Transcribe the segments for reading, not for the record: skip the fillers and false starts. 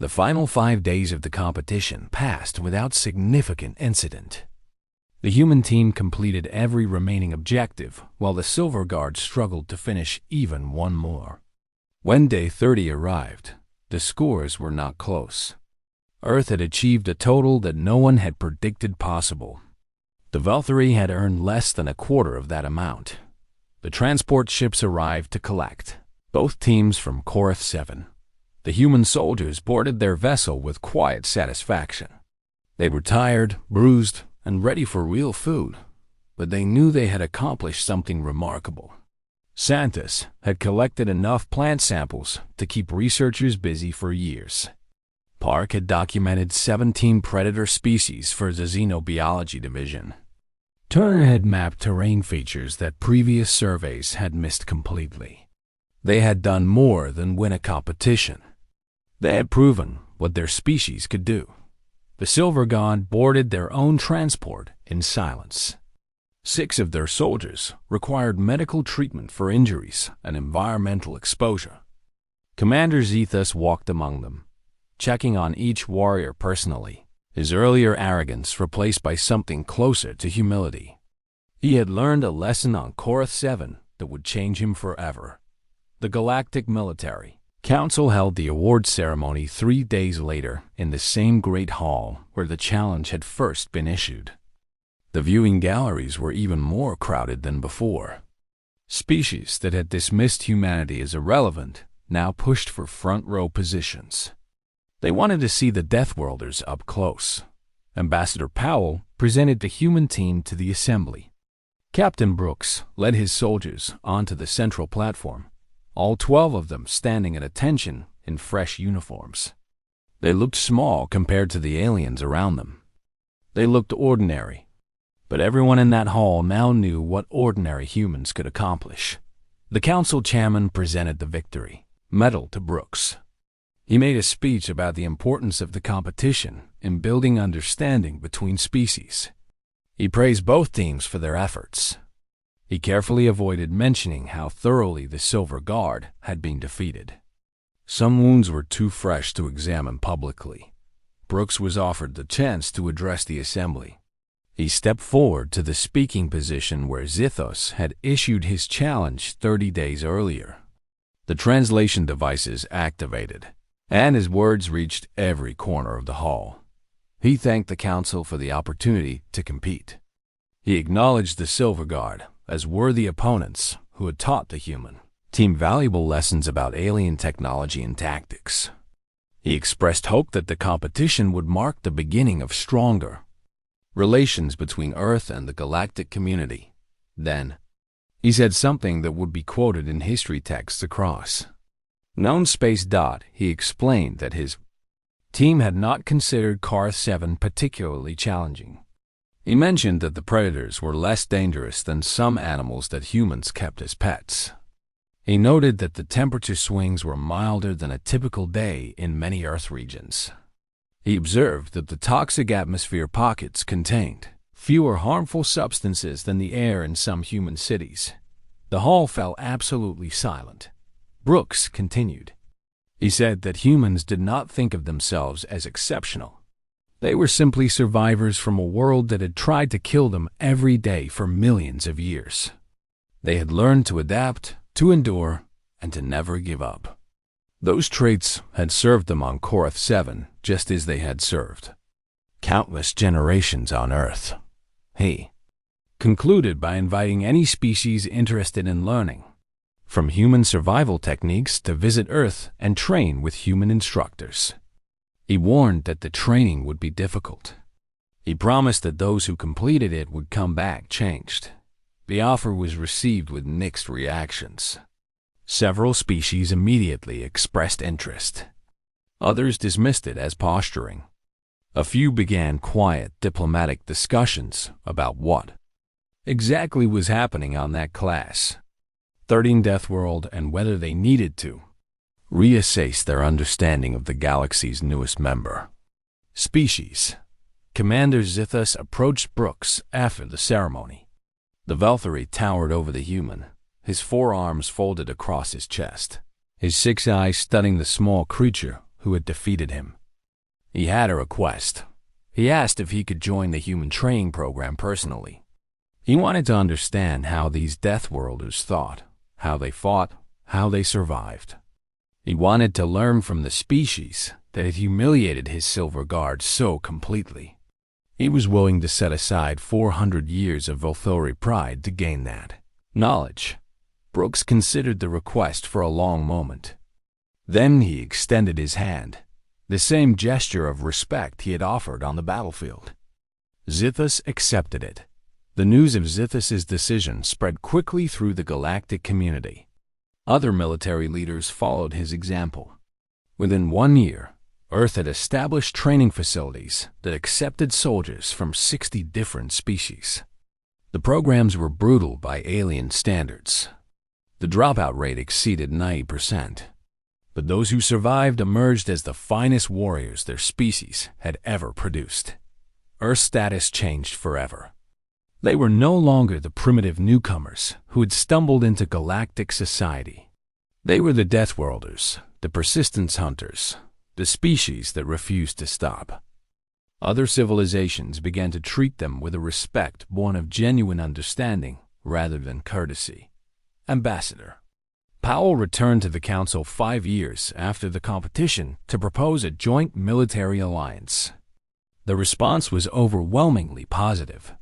The final 5 days of the competition passed without significant incident. The human team completed every remaining objective, while the Silver Guard struggled to finish even one more. When day 30 arrived, the scores were not close. Earth had achieved a total that no one had predicted possible. The Valkyrie had earned less than a quarter of that amount. The transport ships arrived to collect. Both teams from Korath 7. The human soldiers boarded their vessel with quiet satisfaction. They were tired, bruised, and ready for real food, but they knew they had accomplished something remarkable. Santos had collected enough plant samples to keep researchers busy for years. Park had documented 17 predator species for the Xenobiology division. Turner had mapped terrain features that previous surveys had missed completely. They had done more than win a competition. They had proven what their species could do. The Silver Guard boarded their own transport in silence. 6 of their soldiers required medical treatment for injuries and environmental exposure. Commander Zethus walked among them, checking on each warrior personally, his earlier arrogance replaced by something closer to humility. He had learned a lesson on Korath 7 that would change him forever. The Galactic Military Council held the award ceremony 3 days later in the same great hall where the challenge had first been issued. The viewing galleries were even more crowded than before. Species that had dismissed humanity as irrelevant now pushed for front-row positions. They wanted to see the Deathworlders up close. Ambassador Powell presented the human team to the assembly. Captain Brooks led his soldiers onto the central platform, all 12 of them standing at attention in fresh uniforms. They looked small compared to the aliens around them. They looked ordinary, but everyone in that hall now knew what ordinary humans could accomplish. The council chairman presented the victory medal to Brooks. He made a speech about the importance of the competition in building understanding between species. He praised both teams for their efforts. He carefully avoided mentioning how thoroughly the Silver Guard had been defeated. Some wounds were too fresh to examine publicly. Brooks was offered the chance to address the assembly. He stepped forward to the speaking position where Zithos had issued his challenge 30 days earlier. The translation devices activated, and his words reached every corner of the hall. He thanked the council for the opportunity to compete. He acknowledged the Silver Guard as worthy opponents who had taught the human team valuable lessons about alien technology and tactics. He expressed hope that the competition would mark the beginning of stronger relations between Earth and the galactic community. Then, he said something that would be quoted in history texts across known space. He explained that his team had not considered Korath 7 particularly challenging. He mentioned that the predators were less dangerous than some animals that humans kept as pets. He noted that the temperature swings were milder than a typical day in many Earth regions. He observed that the toxic atmosphere pockets contained fewer harmful substances than the air in some human cities. The hall fell absolutely silent. Brooks continued. He said that humans did not think of themselves as exceptional. They were simply survivors from a world that had tried to kill them every day for millions of years. They had learned to adapt, to endure, and to never give up. Those traits had served them on Korath 7 just as they had served countless generations on Earth. He concluded by inviting any species interested in learning from human survival techniques to visit Earth and train with human instructors. He warned that the training would be difficult. He promised that those who completed it would come back changed. The offer was received with mixed reactions. Several species immediately expressed interest. Others dismissed it as posturing. A few began quiet diplomatic discussions about what exactly was happening on that class 13 Deathworld and whether they needed to reassess their understanding of the galaxy's newest member. Species. Commander Zithus approached Brooks after the ceremony. The Valkyrie towered over the human, his forearms folded across his chest, his 6 eyes studying the small creature who had defeated him. He had a request. He asked if he could join the human training program personally. He wanted to understand how these Deathworlders thought, how they fought, how they survived. He wanted to learn from the species that had humiliated his Silver Guard so completely. He was willing to set aside 400 years of Volthori pride to gain that knowledge. Brooks considered the request for a long moment. Then he extended his hand, the same gesture of respect he had offered on the battlefield. Zithus accepted it. The news of Zithus's decision spread quickly through the galactic community. Other military leaders followed his example. Within 1 year, Earth had established training facilities that accepted soldiers from 60 different species. The programs were brutal by alien standards. The dropout rate exceeded 90%. But those who survived emerged as the finest warriors their species had ever produced. Earth's status changed forever. They were no longer the primitive newcomers who had stumbled into galactic society. They were the Deathworlders, the persistence hunters, the species that refused to stop. Other civilizations began to treat them with a respect born of genuine understanding rather than courtesy. Ambassador Powell returned to the Council 5 years after the competition to propose a joint military alliance. The response was overwhelmingly positive.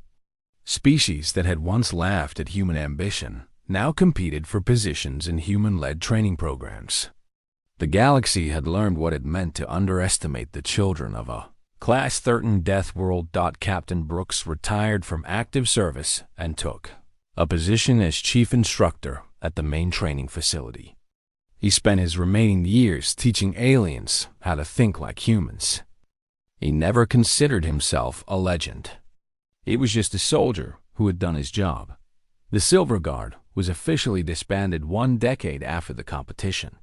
Species that had once laughed at human ambition now competed for positions in human-led training programs. The galaxy had learned what it meant to underestimate the children of a Class 13 Deathworld. Captain Brooks retired from active service and took a position as chief instructor at the main training facility. He spent his remaining years teaching aliens how to think like humans. He never considered himself a legend. He was just a soldier who had done his job. The Silver Guard was officially disbanded 1 decade after the competition.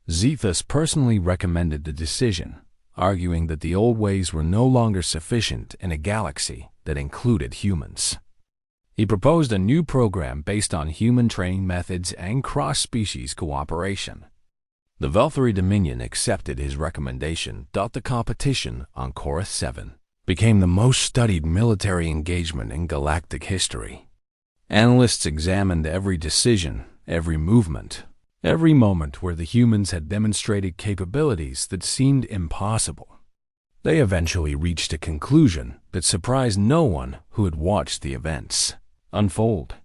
Zethus personally recommended the decision, arguing that the old ways were no longer sufficient in a galaxy that included humans. He proposed a new program based on human training methods and cross-species cooperation. The Volthori Dominion accepted his recommendation. The competition on Korath 7 became the most studied military engagement in galactic history. Analysts examined every decision, every movement, every moment where the humans had demonstrated capabilities that seemed impossible. They eventually reached a conclusion that surprised no one who had watched the events unfold.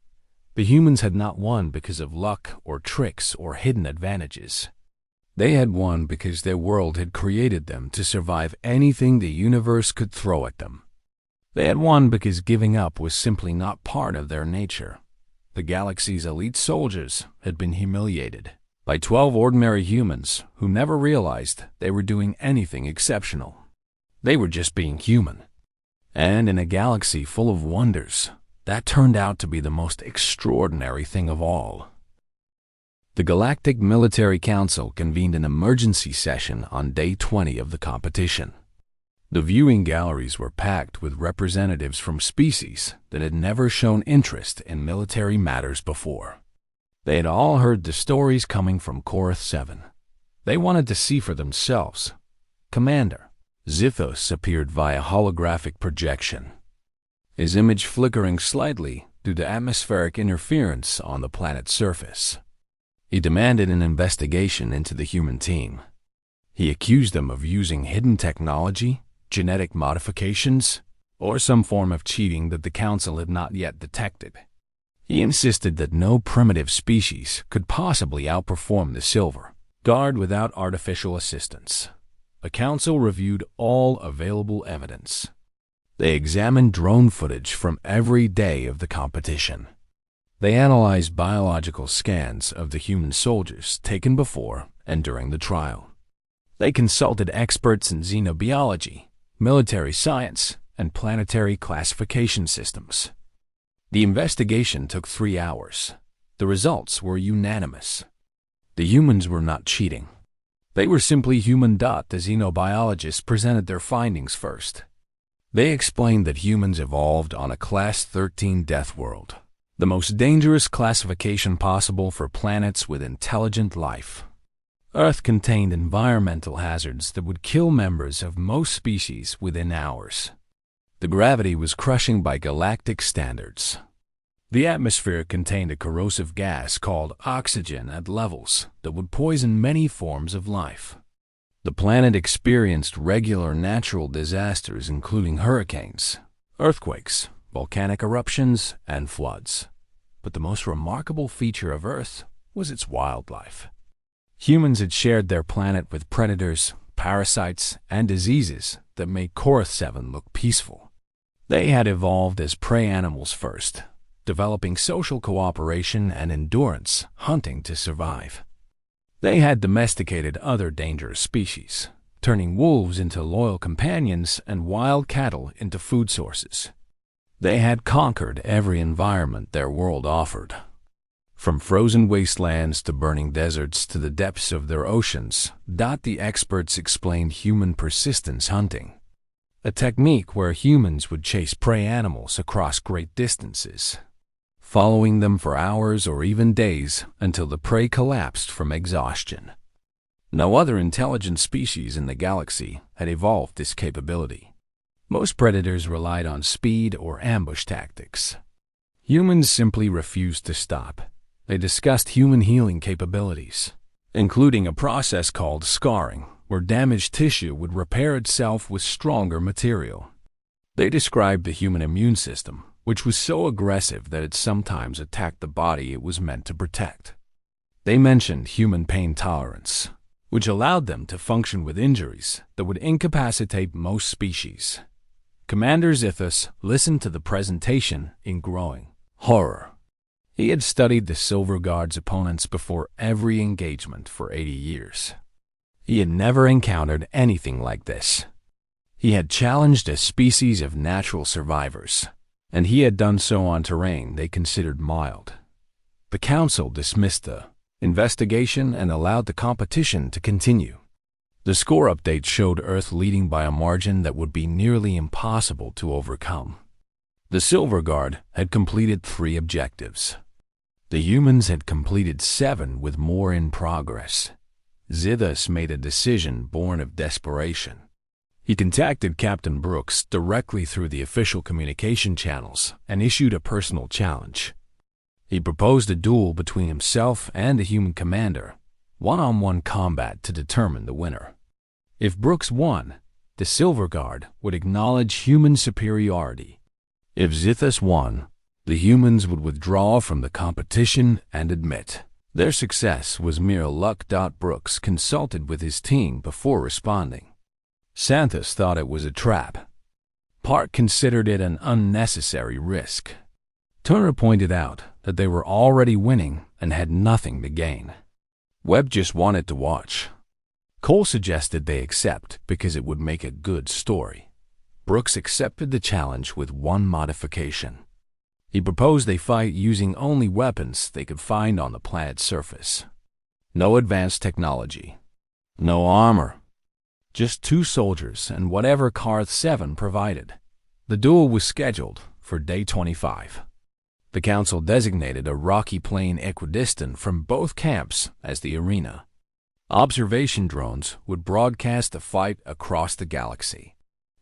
The humans had not won because of luck or tricks or hidden advantages. They had won because their world had created them to survive anything the universe could throw at them. They had won because giving up was simply not part of their nature. The galaxy's elite soldiers had been humiliated by 12 ordinary humans who never realized they were doing anything exceptional. They were just being human. And in a galaxy full of wonders, that turned out to be the most extraordinary thing of all. The Galactic Military Council convened an emergency session on day 20 of the competition. The viewing galleries were packed with representatives from species that had never shown interest in military matters before. They had all heard the stories coming from Korath 7. They wanted to see for themselves. Commander Zithos appeared via holographic projection, his image flickering slightly due to atmospheric interference on the planet's surface. He demanded an investigation into the human team. He accused them of using hidden technology, genetic modifications, or some form of cheating that the Council had not yet detected. He insisted that no primitive species could possibly outperform the Silver Guard without artificial assistance. The Council reviewed all available evidence. They examined drone footage from every day of the competition. They analyzed biological scans of the human soldiers taken before and during the trial. They consulted experts in xenobiology, military science, and planetary classification systems. The investigation took 3 hours. The results were unanimous. The humans were not cheating. They were simply human. The xenobiologists presented their findings first. They explained that humans evolved on a Class 13 Deathworld, the most dangerous classification possible for planets with intelligent life. Earth contained environmental hazards that would kill members of most species within hours. The gravity was crushing by galactic standards. The atmosphere contained a corrosive gas called oxygen at levels that would poison many forms of life. The planet experienced regular natural disasters including hurricanes, earthquakes, volcanic eruptions, and floods. But the most remarkable feature of Earth was its wildlife. Humans had shared their planet with predators, parasites, and diseases that made Korath 7 look peaceful. They had evolved as prey animals first, developing social cooperation and endurance, hunting to survive. They had domesticated other dangerous species, turning wolves into loyal companions and wild cattle into food sources. They had conquered every environment their world offered. From frozen wastelands to burning deserts to the depths of their oceans, the experts explained human persistence hunting, a technique where humans would chase prey animals across great distances, following them for hours or even days until the prey collapsed from exhaustion. No other intelligent species in the galaxy had evolved this capability. Most predators relied on speed or ambush tactics. Humans simply refused to stop. They discussed human healing capabilities, including a process called scarring, where damaged tissue would repair itself with stronger material. They described the human immune system, which was so aggressive that it sometimes attacked the body it was meant to protect. They mentioned human pain tolerance, which allowed them to function with injuries that would incapacitate most species. Commander Zithus listened to the presentation in growing horror. He had studied the Silver Guard's opponents before every engagement for 80 years. He had never encountered anything like this. He had challenged a species of natural survivors, and he had done so on terrain they considered mild. The Council dismissed the investigation and allowed the competition to continue. The score update showed Earth leading by a margin that would be nearly impossible to overcome. The Silver Guard had completed 3 objectives. The humans had completed 7 with more in progress. Zithus made a decision born of desperation. He contacted Captain Brooks directly through the official communication channels and issued a personal challenge. He proposed a duel between himself and a human commander, one-on-one combat to determine the winner. If Brooks won, the Silver Guard would acknowledge human superiority. If Zithus won, the humans would withdraw from the competition and admit their success was mere luck. Brooks consulted with his team before responding. Santhus thought it was a trap. Park considered it an unnecessary risk. Turner pointed out that they were already winning and had nothing to gain. Webb just wanted to watch. Cole suggested they accept because it would make a good story. Brooks accepted the challenge with one modification. He proposed they fight using only weapons they could find on the planet's surface. No advanced technology. No armor. Just 2 soldiers and whatever Korath 7 provided. The duel was scheduled for day 25. The Council designated a rocky plain equidistant from both camps as the arena. Observation drones would broadcast the fight across the galaxy.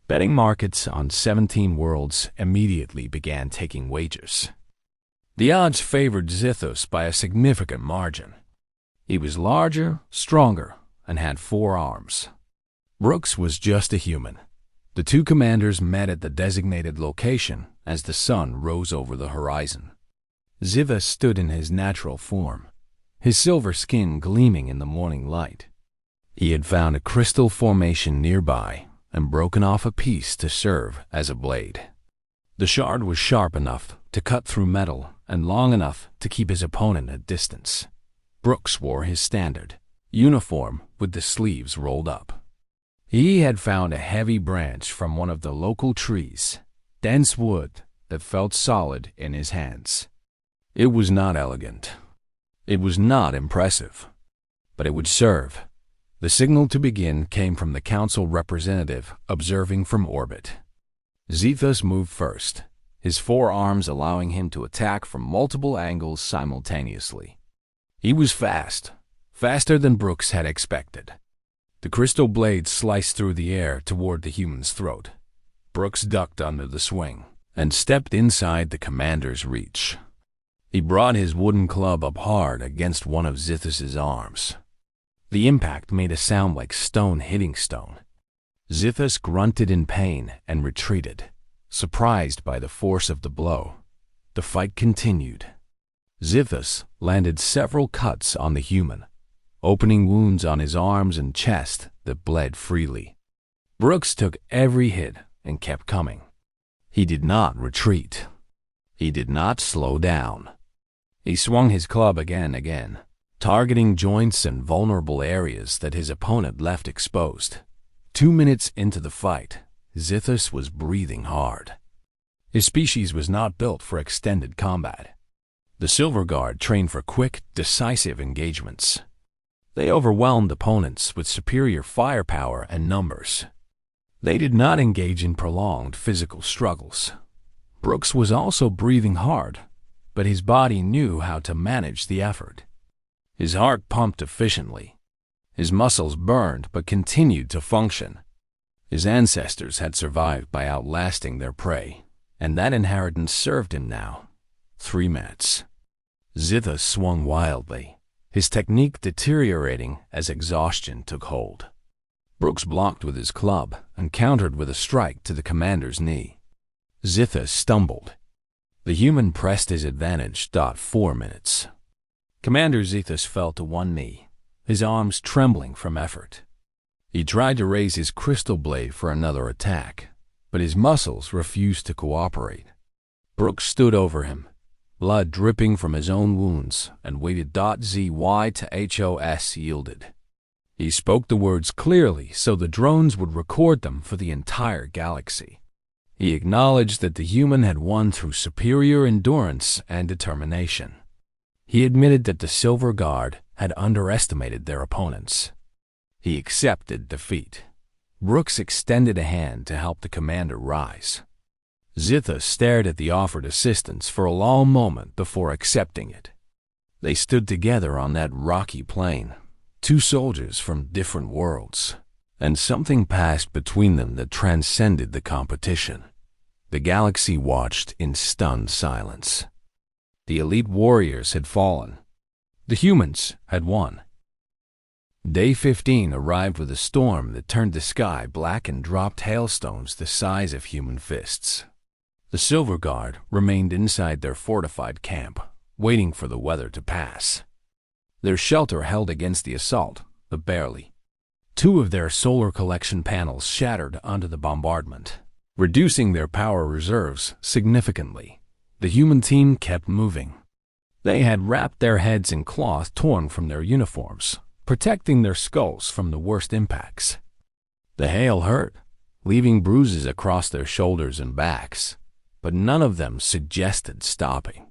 Betting markets on 17 worlds immediately began taking wagers. The odds favored Zithus by a significant margin. He was larger, stronger, and had 4 arms. Brooks was just a human. The 2 commanders met at the designated location as the sun rose over the horizon. Zithus stood in his natural form, his silver skin gleaming in the morning light. He had found a crystal formation nearby and broken off a piece to serve as a blade. The shard was sharp enough to cut through metal and long enough to keep his opponent at distance. Brooks wore his standard uniform with the sleeves rolled up. He had found a heavy branch from one of the local trees, dense wood that felt solid in his hands. It was not elegant. It was not impressive, but it would serve. The signal to begin came from the Council representative observing from orbit. Zithus moved first, his 4 arms allowing him to attack from multiple angles simultaneously. He was fast, faster than Brooks had expected. The crystal blade sliced through the air toward the human's throat. Brooks ducked under the swing and stepped inside the commander's reach. He brought his wooden club up hard against one of Zithus's arms. The impact made a sound like stone hitting stone. Zithus grunted in pain and retreated, surprised by the force of the blow. The fight continued. Zithus landed several cuts on the human, opening wounds on his arms and chest that bled freely. Brooks took every hit and kept coming. He did not retreat. He did not slow down. He swung his club again, targeting joints and vulnerable areas that his opponent left exposed. 2 minutes into the fight, Zithus was breathing hard. His species was not built for extended combat. The Silver Guard trained for quick, decisive engagements. They overwhelmed opponents with superior firepower and numbers. They did not engage in prolonged physical struggles. Brooks was also breathing hard, but his body knew how to manage the effort. His heart pumped efficiently. His muscles burned but continued to function. His ancestors had survived by outlasting their prey, and that inheritance served him now. 3 minutes. Zithus swung wildly, his technique deteriorating as exhaustion took hold. Brooks blocked with his club and countered with a strike to the commander's knee. Zithus stumbled. The human pressed his advantage. 4 minutes. Commander Zithus fell to one knee, his arms trembling from effort. He tried to raise his crystal blade for another attack, but his muscles refused to cooperate. Brooks stood over him, blood dripping from his own wounds, and waited. ZY to HOS yielded. He spoke the words clearly so the drones would record them for the entire galaxy. He acknowledged that the human had won through superior endurance and determination. He admitted that the Silver Guard had underestimated their opponents. He accepted defeat. Brooks extended a hand to help the commander rise. Zithus stared at the offered assistance for a long moment before accepting it. They stood together on that rocky plain, 2 soldiers from different worlds, and something passed between them that transcended the competition. The galaxy watched in stunned silence. The elite warriors had fallen. The humans had won. Day 15 arrived with a storm that turned the sky black and dropped hailstones the size of human fists. The Silver Guard remained inside their fortified camp, waiting for the weather to pass. Their shelter held against the assault, but barely. 2 of their solar collection panels shattered under the bombardment, reducing their power reserves significantly. The human team kept moving. They had wrapped their heads in cloth torn from their uniforms, protecting their skulls from the worst impacts. The hail hurt, leaving bruises across their shoulders and backs, but none of them suggested stopping.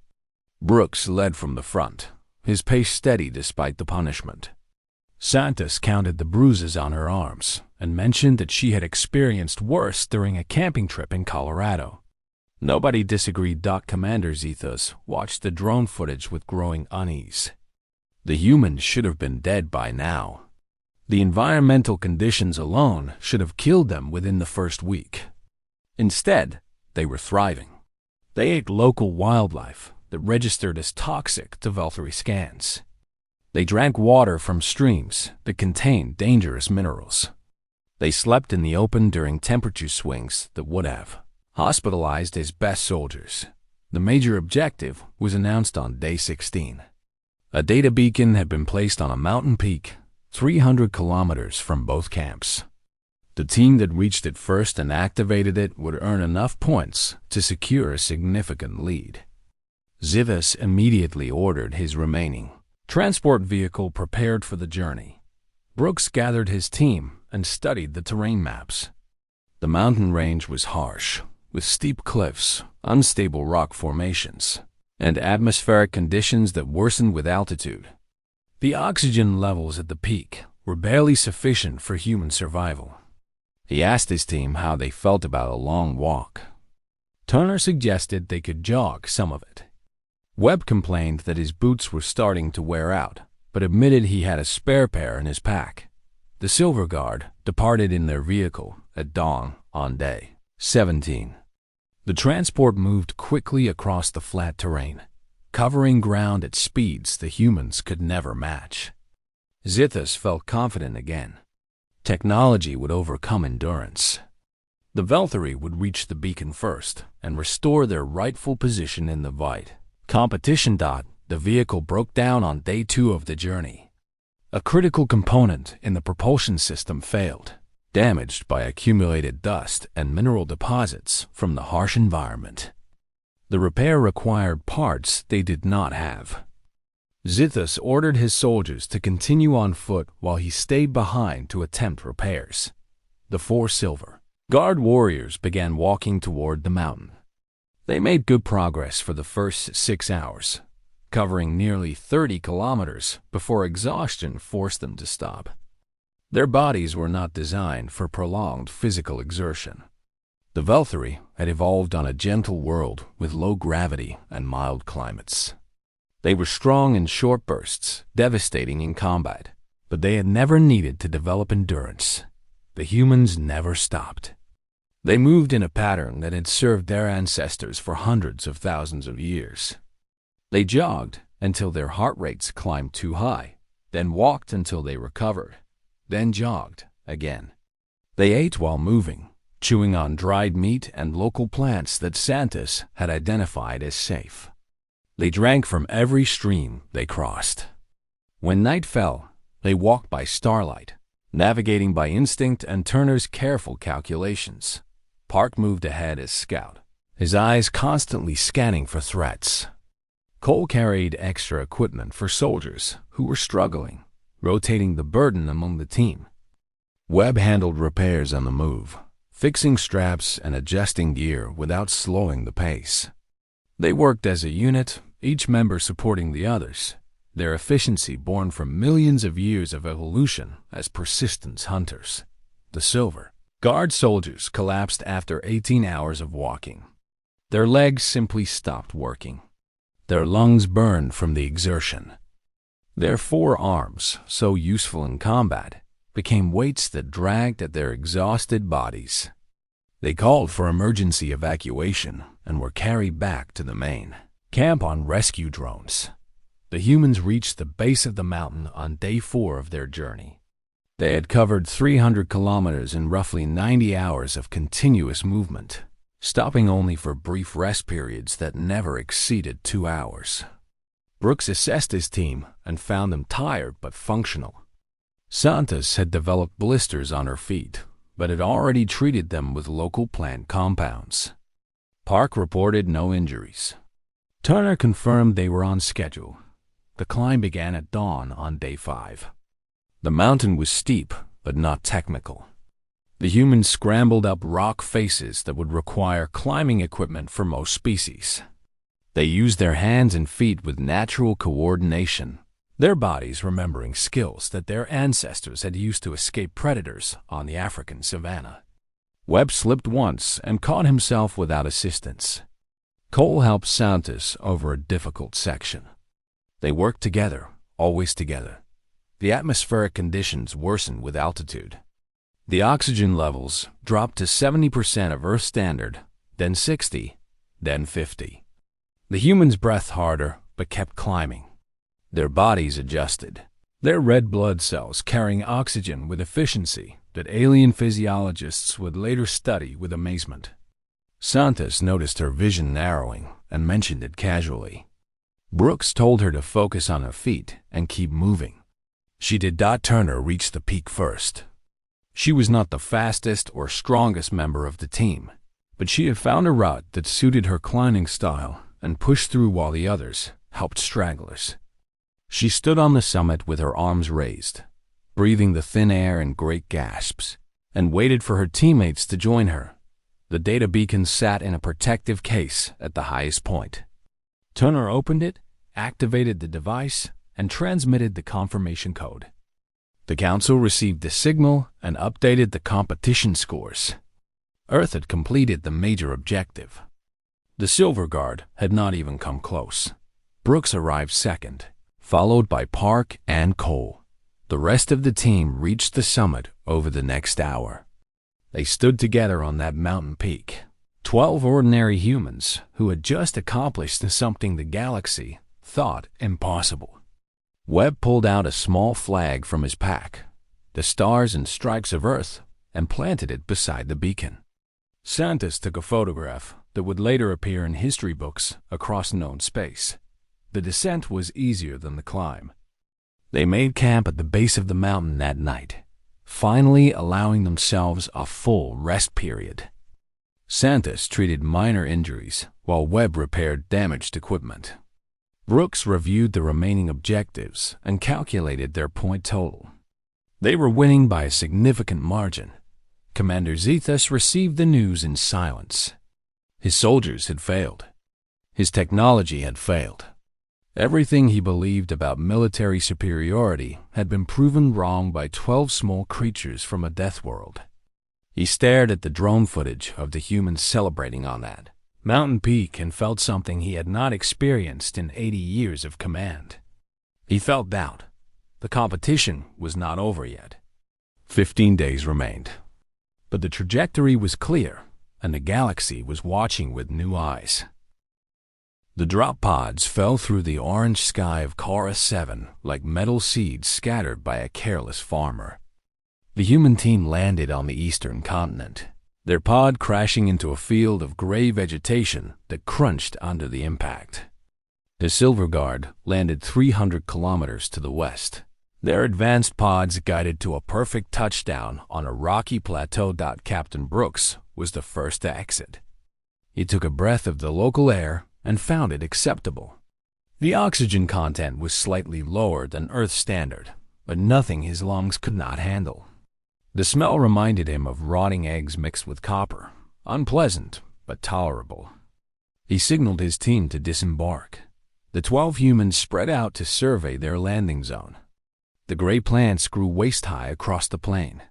Brooks led from the front, his pace steady despite the punishment. Santos counted the bruises on her arms and mentioned that she had experienced worse during a camping trip in Colorado. Nobody disagreed. Commander Zithus watched the drone footage with growing unease. The humans should have been dead by now. The environmental conditions alone should have killed them within the first week. Instead, they were thriving. They ate local wildlife that registered as toxic to Valkyrie scans. They drank water from streams that contained dangerous minerals. They slept in the open during temperature swings that would have hospitalized his best soldiers. The major objective was announced on day 16. A data beacon had been placed on a mountain peak 300 kilometers from both camps. The team that reached it first and activated it would earn enough points to secure a significant lead. Zithus immediately ordered his remaining transport vehicle prepared for the journey. Brooks gathered his team and studied the terrain maps. The mountain range was harsh, with steep cliffs, unstable rock formations, and atmospheric conditions that worsened with altitude. The oxygen levels at the peak were barely sufficient for human survival. He asked his team how they felt about a long walk. Turner suggested they could jog some of it. Webb complained that his boots were starting to wear out, but admitted he had a spare pair in his pack. The Silver Guard departed in their vehicle at dawn on day 17. The transport moved quickly across the flat terrain, covering ground at speeds the humans could never match. Zithus felt confident again. Technology would overcome endurance. The Velthari would reach the beacon first and restore their rightful position in the void. Competition. The vehicle broke down on day 2 of the journey. A critical component in the propulsion system failed, damaged by accumulated dust and mineral deposits from the harsh environment. The repair required parts they did not have. Zithus ordered his soldiers to continue on foot while he stayed behind to attempt repairs. The 4 Silver Guard warriors began walking toward the mountain. They made good progress for the first 6 hours, covering nearly 30 kilometers before exhaustion forced them to stop. Their bodies were not designed for prolonged physical exertion. The Velthari had evolved on a gentle world with low gravity and mild climates. They were strong in short bursts, devastating in combat, but they had never needed to develop endurance. The humans never stopped. They moved in a pattern that had served their ancestors for hundreds of thousands of years. They jogged until their heart rates climbed too high, then walked until they recovered, then jogged again. They ate while moving, chewing on dried meat and local plants that Santis had identified as safe. They drank from every stream they crossed. When night fell, they walked by starlight, navigating by instinct and Turner's careful calculations. Park moved ahead as scout, his eyes constantly scanning for threats. Cole carried extra equipment for soldiers who were struggling, rotating the burden among the team. Webb handled repairs on the move, fixing straps and adjusting gear without slowing the pace. They worked as a unit, each member supporting the others, their efficiency born from millions of years of evolution as persistence hunters. The Silver Guard soldiers collapsed after 18 hours of walking. Their legs simply stopped working. Their lungs burned from the exertion. Their 4 arms, so useful in combat, became weights that dragged at their exhausted bodies. They called for emergency evacuation and were carried back to the main camp on rescue drones. The humans reached the base of the mountain on day 4 of their journey. They had covered 300 kilometers in roughly 90 hours of continuous movement, stopping only for brief rest periods that never exceeded 2 hours. Brooks assessed his team and found them tired but functional. Santos had developed blisters on her feet, but had already treated them with local plant compounds. Park reported no injuries. Turner confirmed they were on schedule. The climb began at dawn on day 5. The mountain was steep, but not technical. The humans scrambled up rock faces that would require climbing equipment for most species. They used their hands and feet with natural coordination, their bodies remembering skills that their ancestors had used to escape predators on the African savanna. Webb slipped once and caught himself without assistance. Cole helped Santos over a difficult section. They worked together, always together. The atmospheric conditions worsened with altitude. The oxygen levels dropped to 70% of Earth standard, then 60, then 50. The humans breathed harder but kept climbing. Their bodies adjusted, their red blood cells carrying oxygen with efficiency that alien physiologists would later study with amazement. Santos noticed her vision narrowing and mentioned it casually. Brooks told her to focus on her feet and keep moving. She did. Turner reached the peak first. She was not the fastest or strongest member of the team, but she had found a route that suited her climbing style and pushed through while the others helped stragglers. She stood on the summit with her arms raised, breathing the thin air in great gasps, and waited for her teammates to join her. The data beacon sat in a protective case at the highest point. Turner opened it, activated the device, and transmitted the confirmation code. The Council received the signal and updated the competition scores. Earth had completed the major objective. The Silver Guard had not even come close. Brooks arrived second, followed by Park and Cole. The rest of the team reached the summit over the next hour. They stood together on that mountain peak, 12 ordinary humans who had just accomplished something the galaxy thought impossible. Webb pulled out a small flag from his pack, the stars and stripes of Earth, and planted it beside the beacon. Santos took a photograph that would later appear in history books across known space. The descent was easier than the climb. They made camp at the base of the mountain that night, finally allowing themselves a full rest period. Santos treated minor injuries while Webb repaired damaged equipment. Brooks reviewed the remaining objectives and calculated their point total. They were winning by a significant margin. Commander Zethus received the news in silence. His soldiers had failed. His technology had failed. Everything he believed about military superiority had been proven wrong by 12 small creatures from a death world. He stared at the drone footage of the humans celebrating on that mountain peak and felt something he had not experienced in 80 years of command. He felt doubt. The competition was not over yet. 15 days remained. But the trajectory was clear, and the galaxy was watching with new eyes. The drop pods fell through the orange sky of Kara 7 like metal seeds scattered by a careless farmer. The human team landed on the eastern continent, their pod crashing into a field of gray vegetation that crunched under the impact. The Silver Guard landed 300 kilometers to the west. Their advanced pods guided to a perfect touchdown on a rocky plateau. Captain Brooks was the first to exit. He took a breath of the local air and found it acceptable. The oxygen content was slightly lower than Earth standard, but nothing his lungs could not handle. The smell reminded him of rotting eggs mixed with copper, unpleasant but tolerable. He signaled his team to disembark. The 12 humans spread out to survey their landing zone. The gray plants grew waist-high across the plain,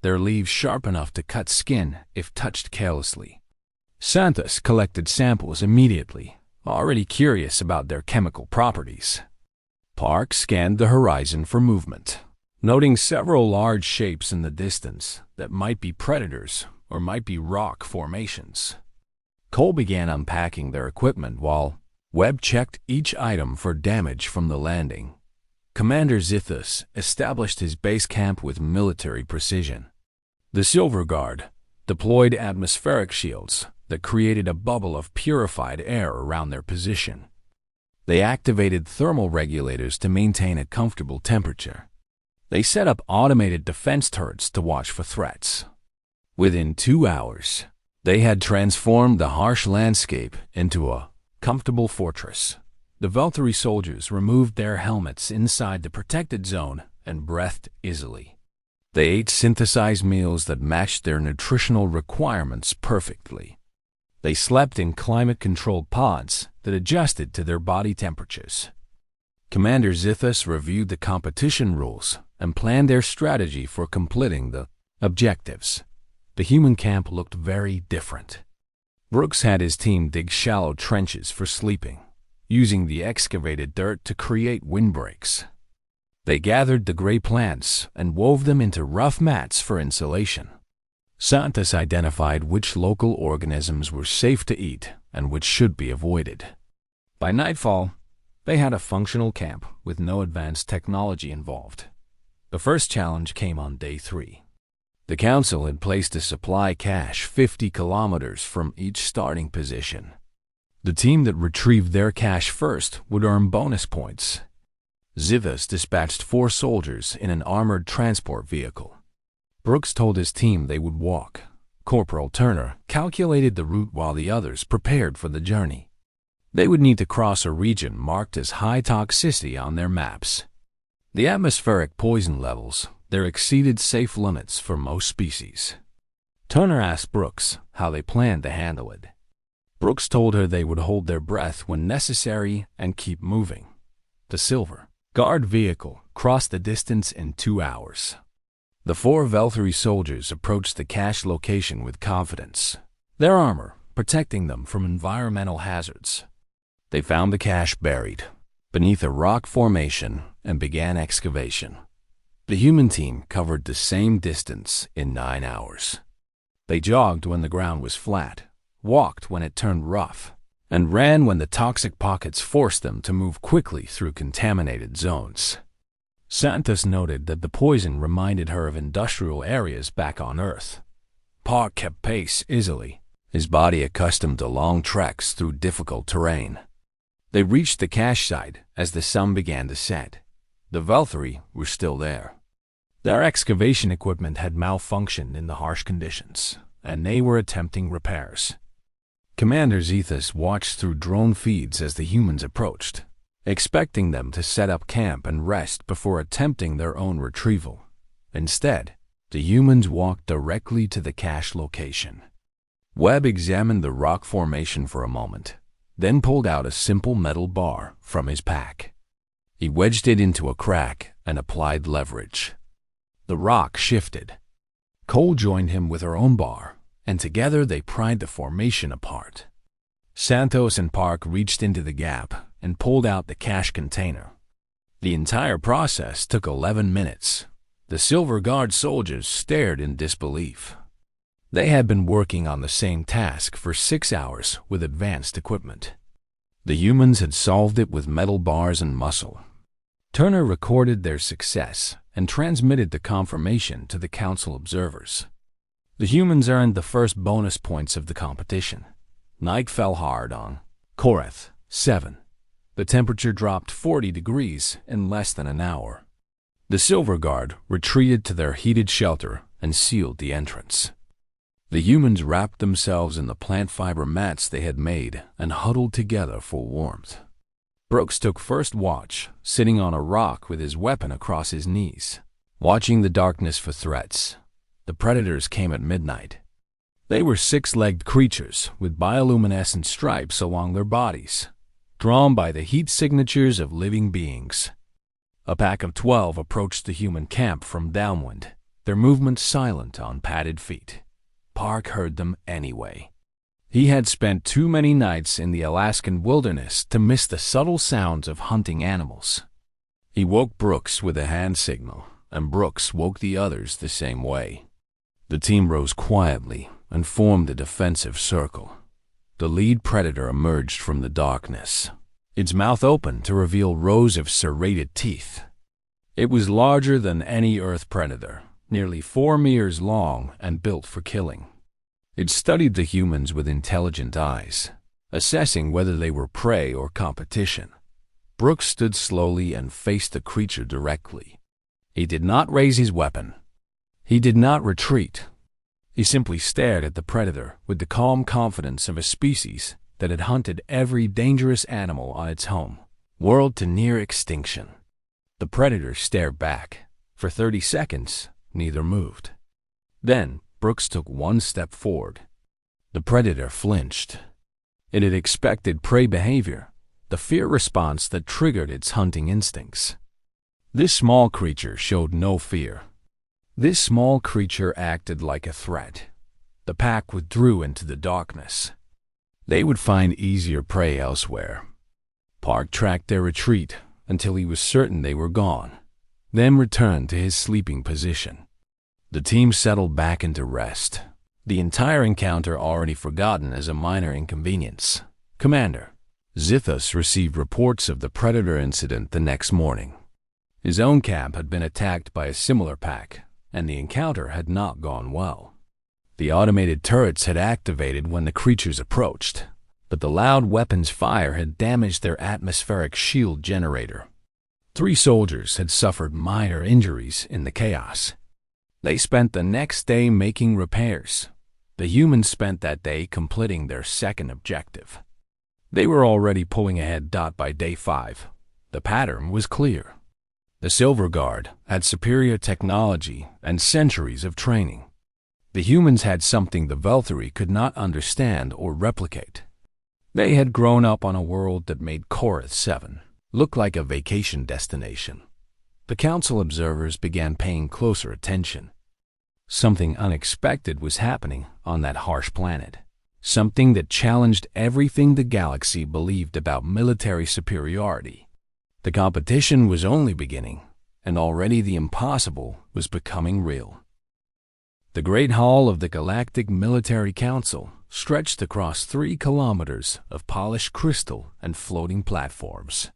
their leaves sharp enough to cut skin if touched carelessly. Santos collected samples immediately, already curious about their chemical properties. Park scanned the horizon for movement, noting several large shapes in the distance that might be predators or might be rock formations. Cole began unpacking their equipment while Webb checked each item for damage from the landing. Commander Zethus established his base camp with military precision. The Silver Guard deployed atmospheric shields that created a bubble of purified air around their position. They activated thermal regulators to maintain a comfortable temperature. They set up automated defense turrets to watch for threats. Within 2 hours, they had transformed the harsh landscape into a comfortable fortress. The Valkyrie soldiers removed their helmets inside the protected zone and breathed easily. They ate synthesized meals that matched their nutritional requirements perfectly. They slept in climate-controlled pods that adjusted to their body temperatures. Commander Zethus reviewed the competition rules and planned their strategy for completing the objectives. The human camp looked very different. Brooks had his team dig shallow trenches for sleeping, using the excavated dirt to create windbreaks. They gathered the gray plants and wove them into rough mats for insulation. Santos identified which local organisms were safe to eat and which should be avoided. By nightfall, they had a functional camp with no advanced technology involved. The first challenge came on day 3. The Council had placed a supply cache 50 kilometers from each starting position. The team that retrieved their cache first would earn bonus points. Zethus dispatched 4 soldiers in an armored transport vehicle. Brooks told his team they would walk. Corporal Turner calculated the route while the others prepared for the journey. They would need to cross a region marked as high toxicity on their maps. The atmospheric poison levels there exceeded safe limits for most species. Turner asked Brooks how they planned to handle it. Brooks told her they would hold their breath when necessary and keep moving. The Silver Guard vehicle crossed the distance in 2 hours. The 4 Valkyrie soldiers approached the cache location with confidence, their armor protecting them from environmental hazards. They found the cache buried, beneath a rock formation and began excavation. The human team covered the same distance in 9 hours. They jogged when the ground was flat, walked when it turned rough, and ran when the toxic pockets forced them to move quickly through contaminated zones. Santos noted that the poison reminded her of industrial areas back on Earth. Park kept pace easily, his body accustomed to long treks through difficult terrain. They reached the cache site as the sun began to set. The Valkyrie were still there. Their excavation equipment had malfunctioned in the harsh conditions, and they were attempting repairs. Commander Zethus watched through drone feeds as the humans approached, expecting them to set up camp and rest before attempting their own retrieval. Instead, the humans walked directly to the cache location. Webb examined the rock formation for a moment, then pulled out a simple metal bar from his pack. He wedged it into a crack and applied leverage. The rock shifted. Cole joined him with her own bar, and together they pried the formation apart. Santos and Park reached into the gap and pulled out the cache container. The entire process took 11 minutes. The Silver Guard soldiers stared in disbelief. They had been working on the same task for 6 hours with advanced equipment. The humans had solved it with metal bars and muscle. Turner recorded their success and transmitted the confirmation to the council observers. The humans earned the first bonus points of the competition. Night fell hard on Korath 7. The temperature dropped 40 degrees in less than an hour. The Silver Guard retreated to their heated shelter and sealed the entrance. The humans wrapped themselves in the plant fiber mats they had made and huddled together for warmth. Brooks took first watch, sitting on a rock with his weapon across his knees, watching the darkness for threats. The predators came at midnight. They were 6-legged creatures with bioluminescent stripes along their bodies, drawn by the heat signatures of living beings. A pack of 12 approached the human camp from downwind, their movements silent on padded feet. Park heard them anyway. He had spent too many nights in the Alaskan wilderness to miss the subtle sounds of hunting animals. He woke Brooks with a hand signal, and Brooks woke the others the same way. The team rose quietly and formed a defensive circle. The lead predator emerged from the darkness, its mouth open to reveal rows of serrated teeth. It was larger than any Earth predator, nearly 4 meters long and built for killing. It studied the humans with intelligent eyes, assessing whether they were prey or competition. Brooks stood slowly and faced the creature directly. He did not raise his weapon. He did not retreat. He simply stared at the predator with the calm confidence of a species that had hunted every dangerous animal on its home world to near extinction. The predator stared back. For 30 seconds, neither moved. Then, Brooks took one step forward. The predator flinched. It had expected prey behavior, the fear response that triggered its hunting instincts. This small creature showed no fear. This small creature acted like a threat. The pack withdrew into the darkness. They would find easier prey elsewhere. Park tracked their retreat until he was certain they were gone, then returned to his sleeping position. The team settled back into rest, the entire encounter already forgotten as a minor inconvenience. Commander Zithus received reports of the predator incident the next morning. His own camp had been attacked by a similar pack, and the encounter had not gone well. The automated turrets had activated when the creatures approached, but the loud weapons fire had damaged their atmospheric shield generator. 3 soldiers had suffered minor injuries in the chaos. They spent the next day making repairs. The humans spent that day completing their second objective. They were already pulling ahead by day 5. The pattern was clear. The Silver Guard had superior technology and centuries of training. The humans had something the Valkyrie could not understand or replicate. They had grown up on a world that made Korath 7 look like a vacation destination. The council observers began paying closer attention. Something unexpected was happening on that harsh planet. Something that challenged everything the galaxy believed about military superiority. The competition was only beginning, and already the impossible was becoming real. The Great Hall of the Galactic Military Council stretched across 3 kilometers of polished crystal and floating platforms.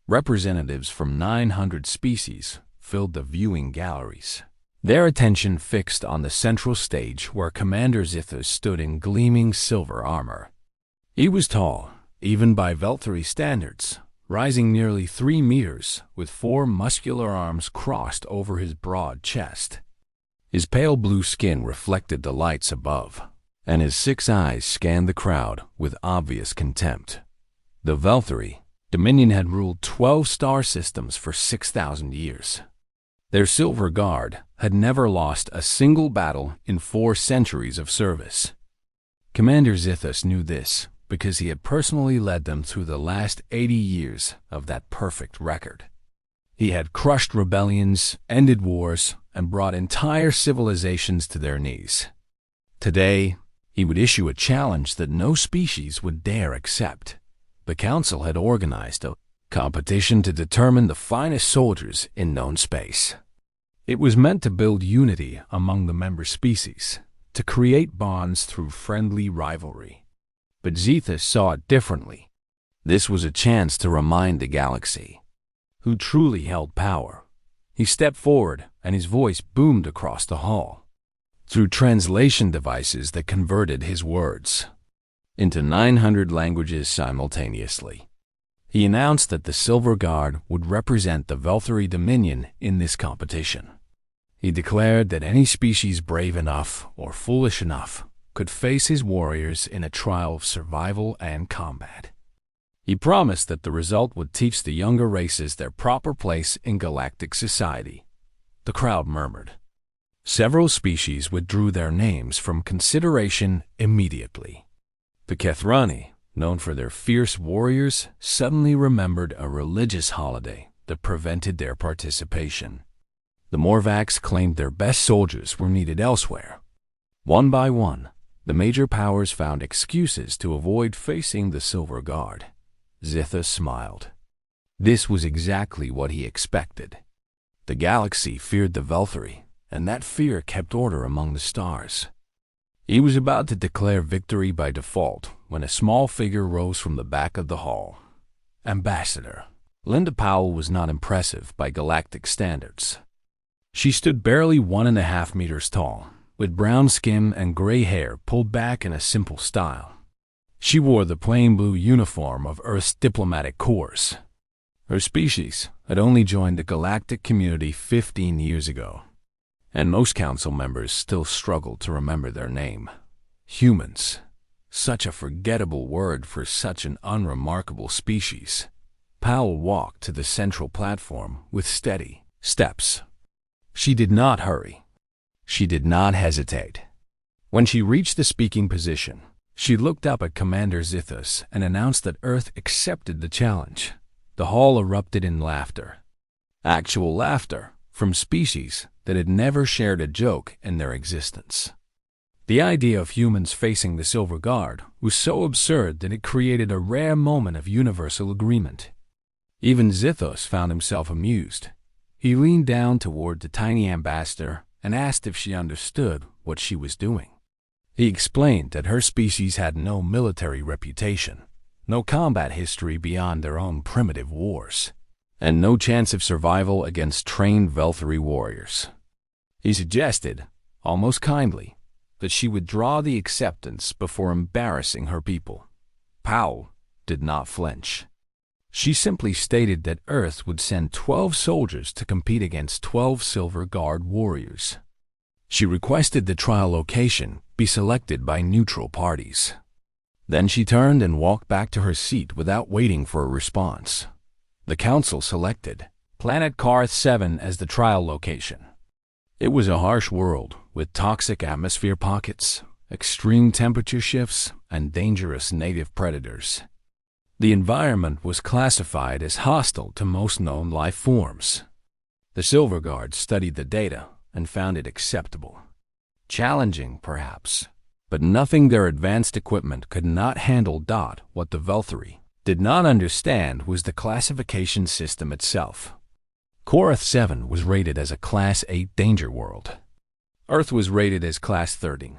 Representatives from 900 species filled the viewing galleries, their attention fixed on the central stage where Commander Zithus stood in gleaming silver armor. He was tall, even by Velthari standards, rising nearly 3 meters, with 4 muscular arms crossed over his broad chest. His pale blue skin reflected the lights above, and his 6 eyes scanned the crowd with obvious contempt. The Velthari Dominion had ruled 12 star systems for 6,000 years. Their Silver Guard had never lost a single battle in 4 centuries of service. Commander Zithus knew this, because he had personally led them through the last 80 years of that perfect record. He had crushed rebellions, ended wars, and brought entire civilizations to their knees. Today, he would issue a challenge that no species would dare accept. The Council had organized a competition to determine the finest soldiers in known space. It was meant to build unity among the member species, to create bonds through friendly rivalry. But Zethus saw it differently. This was a chance to remind the galaxy who truly held power. He stepped forward, and his voice boomed across the hall, through translation devices that converted his words into 900 languages simultaneously. He announced that the Silver Guard would represent the Velthari Dominion in this competition. He declared that any species brave enough or foolish enough could face his warriors in a trial of survival and combat. He promised that the result would teach the younger races their proper place in galactic society. The crowd murmured. Several species withdrew their names from consideration immediately. The Kethrani, known for their fierce warriors, suddenly remembered a religious holiday that prevented their participation. The Morvax claimed their best soldiers were needed elsewhere. One by one, the major powers found excuses to avoid facing the Silver Guard. Zithus smiled. This was exactly what he expected. The galaxy feared the Velthari, and that fear kept order among the stars. He was about to declare victory by default when a small figure rose from the back of the hall. Ambassador. Linda Powell was not impressive by galactic standards. She stood barely 1.5 meters tall, with brown skin and gray hair pulled back in a simple style. She wore the plain blue uniform of Earth's diplomatic corps. Her species had only joined the galactic community 15 years ago, and most council members still struggled to remember their name. Humans. Such a forgettable word for such an unremarkable species. Powell walked to the central platform with steady steps. She did not hurry. She did not hesitate. When she reached the speaking position, she looked up at Commander Zithus and announced that Earth accepted the challenge. The hall erupted in laughter. Actual laughter from species that had never shared a joke in their existence. The idea of humans facing the Silver Guard was so absurd that it created a rare moment of universal agreement. Even Zithos found himself amused. He leaned down toward the tiny ambassador and asked if she understood what she was doing. He explained that her species had no military reputation, no combat history beyond their own primitive wars, and no chance of survival against trained Velthari warriors. He suggested, almost kindly, that she withdraw the acceptance before embarrassing her people. Powell did not flinch. She simply stated that Earth would send 12 soldiers to compete against 12 Silver Guard warriors. She requested the trial location be selected by neutral parties. Then she turned and walked back to her seat without waiting for a response. The council selected Planet Karth 7 as the trial location. It was a harsh world with toxic atmosphere pockets, extreme temperature shifts, and dangerous native predators. The environment was classified as hostile to most known life forms. The Silver Guard studied the data and found it acceptable. Challenging, perhaps, but nothing their advanced equipment could not handle. What the Velthari did not understand was the classification system itself. Korath 7 was rated as a Class 8 danger world. Earth was rated as Class 13.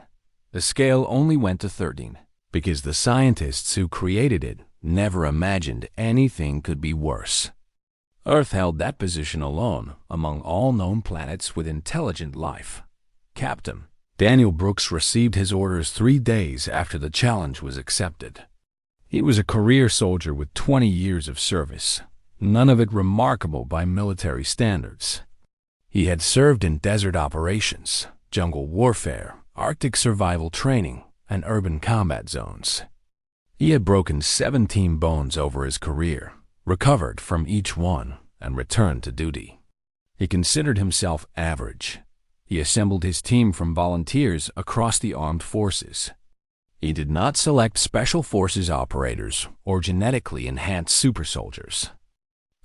The scale only went to 13 because the scientists who created it never imagined anything could be worse. Earth held that position alone among all known planets with intelligent life. Captain Daniel Brooks received his orders 3 days after the challenge was accepted. He was a career soldier with 20 years of service, none of it remarkable by military standards. He had served in desert operations, jungle warfare, Arctic survival training, and urban combat zones. He had broken 17 bones over his career, recovered from each one, and returned to duty. He considered himself average. He assembled his team from volunteers across the armed forces. He did not select special forces operators or genetically enhanced super soldiers.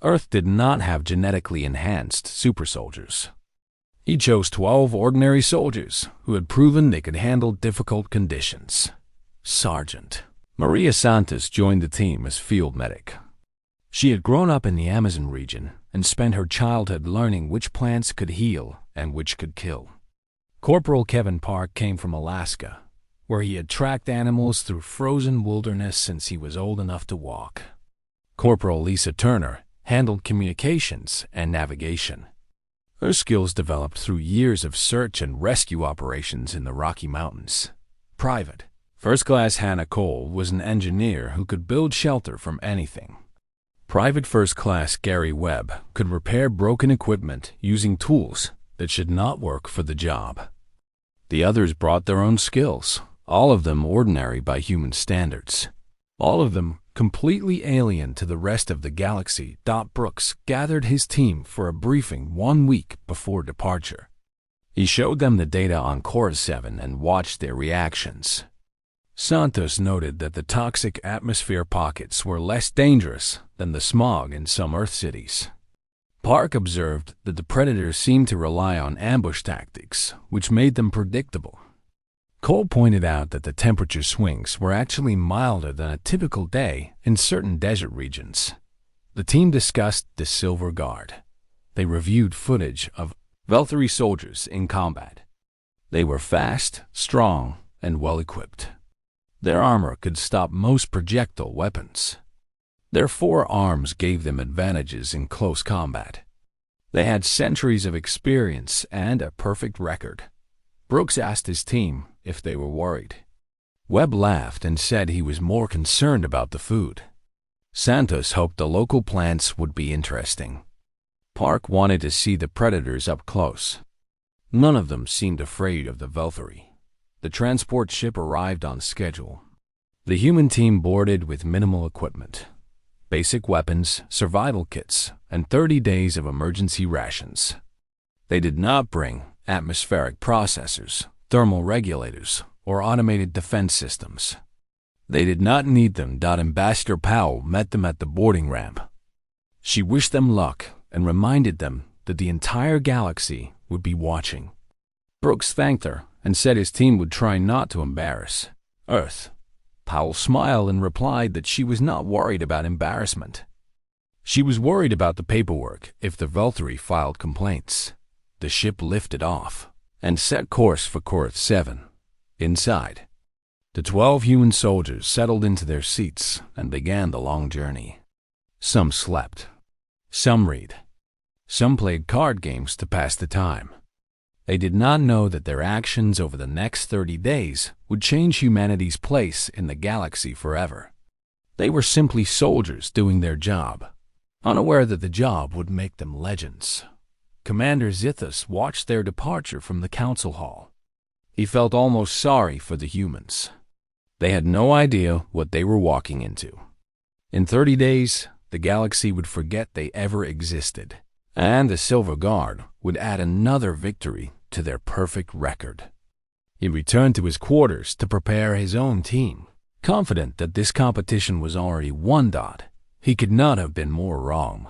Earth did not have genetically enhanced super soldiers. He chose 12 ordinary soldiers who had proven they could handle difficult conditions. Sergeant Maria Santos joined the team as field medic. She had grown up in the Amazon region and spent her childhood learning which plants could heal and which could kill. Corporal Kevin Park came from Alaska, where he had tracked animals through frozen wilderness since he was old enough to walk. Corporal Lisa Turner handled communications and navigation. Her skills developed through years of search and rescue operations in the Rocky Mountains. Private First Class Hannah Cole was an engineer who could build shelter from anything. Private First Class Gary Webb could repair broken equipment using tools that should not work for the job. The others brought their own skills, all of them ordinary by human standards. All of them completely alien to the rest of the galaxy. Brooks gathered his team for a briefing 1 week before departure. He showed them the data on Korath 7 and watched their reactions. Santos noted that the toxic atmosphere pockets were less dangerous than the smog in some Earth cities. Park observed that the predators seemed to rely on ambush tactics, which made them predictable. Cole pointed out that the temperature swings were actually milder than a typical day in certain desert regions. The team discussed the Silver Guard. They reviewed footage of Velthari soldiers in combat. They were fast, strong, and well-equipped. Their armor could stop most projectile weapons. Their 4 arms gave them advantages in close combat. They had centuries of experience and a perfect record. Brooks asked his team if they were worried. Webb laughed and said he was more concerned about the food. Santos hoped the local plants would be interesting. Park wanted to see the predators up close. None of them seemed afraid of the Velthari. The transport ship arrived on schedule. The human team boarded with minimal equipment, basic weapons, survival kits, and 30 days of emergency rations. They did not bring atmospheric processors, thermal regulators, or automated defense systems. They did not need them. Ambassador Powell met them at the boarding ramp. She wished them luck and reminded them that the entire galaxy would be watching. Brooks thanked her and said his team would try not to embarrass Earth. Powell smiled and replied that she was not worried about embarrassment. She was worried about the paperwork if the Velthari filed complaints. The ship lifted off and set course for Korath 7. Inside, the 12 human soldiers settled into their seats and began the long journey. Some slept. Some read. Some played card games to pass the time. They did not know that their actions over the next 30 days would change humanity's place in the galaxy forever. They were simply soldiers doing their job, unaware that the job would make them legends. Commander Zithus watched their departure from the council hall. He felt almost sorry for the humans. They had no idea what they were walking into. In 30 days, the galaxy would forget they ever existed, and the Silver Guard would add another victory to their perfect record. He returned to his quarters to prepare his own team, confident that this competition was already won. He could not have been more wrong.